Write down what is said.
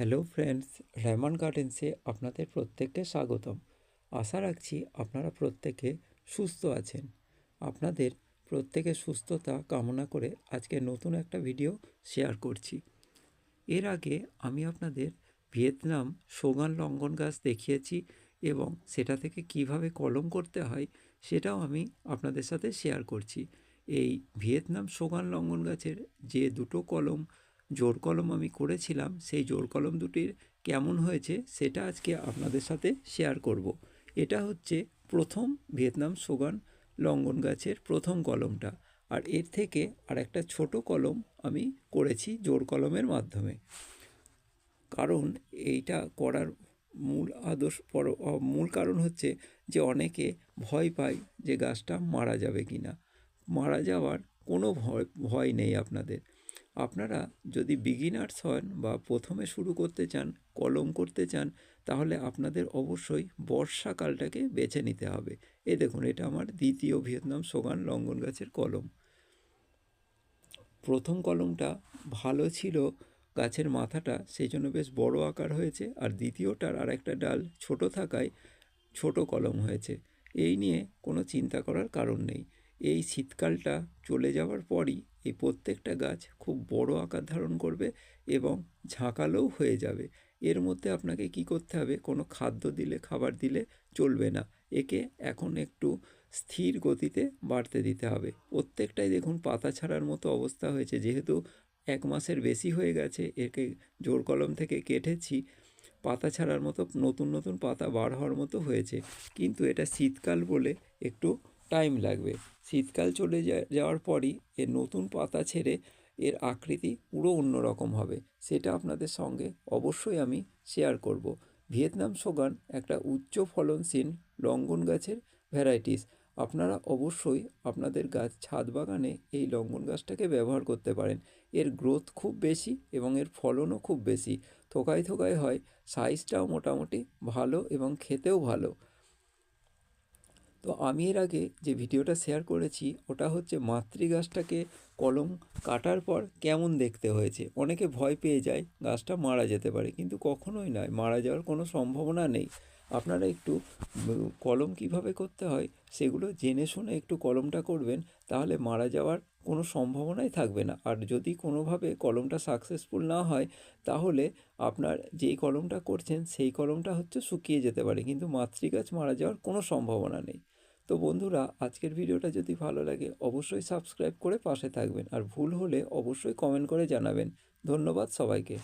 Hello friends, Rehman গার্ডেন্সে আপনাদের প্রত্যেককে স্বাগতম। আশা রাখছি আপনারা প্রত্যেকে সুস্থ আছেন। আপনাদের প্রত্যেকের সুস্থতা কামনা করে আজকে নতুন একটা ভিডিও শেয়ার করছি। এর আগে আমি আপনাদের ভিয়েতনাম সোগান লঙ্ঘন গাছ দেখিয়েছি এবং সেটা থেকে কিভাবে কলম করতে হয় সেটাও আমি আপনাদের সাথে শেয়ার করছি। এই ভিয়েতনাম সোগান লঙ্ঘন গাছের যে দুটো কলম জোড় কলম আমি করেছিলাম, সেই জোড় কলম দুটির কেমন হয়েছে সেটা আজকে আপনাদের সাথে শেয়ার করব। এটা হচ্ছে প্রথম ভিয়েতনাম সোগান লঙ্ঘন গাছের প্রথম কলমটা, আর এর থেকে আর একটা ছোট কলম আমি করেছি জোড় কলমের মাধ্যমে। কারণ এইটা করার মূল কারণ হচ্ছে যে অনেকে ভয় পায় যে গাছটা মারা যাবে কি না। মারা যাওয়ার কোনো ভয় নেই আপনাদের। আপনারা যদি বিগিনার্স হন বা প্রথমে শুরু করতে চান, কলম করতে চান, তাহলে আপনাদের অবশ্যই বর্ষাকালটাকে বেছে নিতে হবে। এই দেখুন, এটা আমার দ্বিতীয় ভিয়েতনাম সোগান লঙ্ঘন গাছের কলম। প্রথম কলমটা ভালো ছিল, গাছের মাথাটা সেই জন্য বেশ বড় আকার হয়েছে, আর দ্বিতীয়টার আর একটা ডাল ছোট থাকায় ছোট কলম হয়েছে। এই নিয়ে কোনো চিন্তা করার কারণ নেই। এই শীতকালটা চলে যাওয়ার পরই এই প্রত্যেকটা গাছ খুব বড় আকার ধারণ করবে এবং ঝাঁকালোও হয়ে যাবে। এর মধ্যে আপনাকে কি করতে হবে, কোনো খাবার দিলে চলবে না। একে এখন একটু স্থির গতিতে বাড়তে দিতে হবে। প্রত্যেকটাই দেখুন পাতা ছাড়ার মতো অবস্থা হয়েছে। যেহেতু 1 মাসের বেশি হয়ে গেছে একে জোড় কলম থেকে কেটেছি, পাতা ছাড়ার মতো নতুন নতুন পাতা বার হওয়ার মতো হয়েছে। কিন্তু এটা শীতকাল বলে একটু টাইম লাগবে। শীতকাল চলে যাওয়ার পরই এর নতুন পাতা ছেড়ে এর আকৃতি পুরো অন্যরকম হবে। সেটা আপনাদের সঙ্গে অবশ্যই আমি শেয়ার করব। ভিয়েতনাম সোগান একটা উচ্চ ফলনশীল লঙ্ঘন গাছের ভ্যারাইটিস। আপনারা অবশ্যই আপনাদের ছাদ বাগানে এই লঙ্ঘন গাছটাকে ব্যবহার করতে পারেন। এর গ্রোথ খুব বেশি এবং এর ফলনও খুব বেশি। থোকায় থোকায় হয়, সাইজটাও মোটামুটি ভালো এবং খেতেও ভালো। তো আমি এর আগে যে ভিডিওটা শেয়ার করেছি ওটা হচ্ছে মাতৃ গাছটাকে কলম কাটার পর কেমন দেখতে হয়েছে। অনেকে ভয় পেয়ে যায় গাছটা মারা যেতে পারে, কিন্তু কখনোই নয়, মারা যাওয়ার কোনো সম্ভাবনা নেই। আপনারা একটু কলম কিভাবে করতে হয় সেগুলো জেনে শুনে একটু কলমটা করবেন, তাহলে মারা যাওয়ার কোনো সম্ভাবনাই থাকবে না। আর যদি কোনোভাবে কলমটা সাকসেসফুল না হয়, তাহলে আপনার যেই কলমটা করছেন সেই কলমটা হচ্ছে শুকিয়ে যেতে পারে, কিন্তু মাতৃগাছ মারা যাওয়ার কোনো সম্ভাবনা নেই। তো বন্ধুরা, আজকের ভিডিওটা যদি ভালো লাগে অবশ্যই সাবস্ক্রাইব করে পাশে থাকবেন, আর ভুল হলে অবশ্যই কমেন্ট করে জানাবেন। ধন্যবাদ সবাইকে।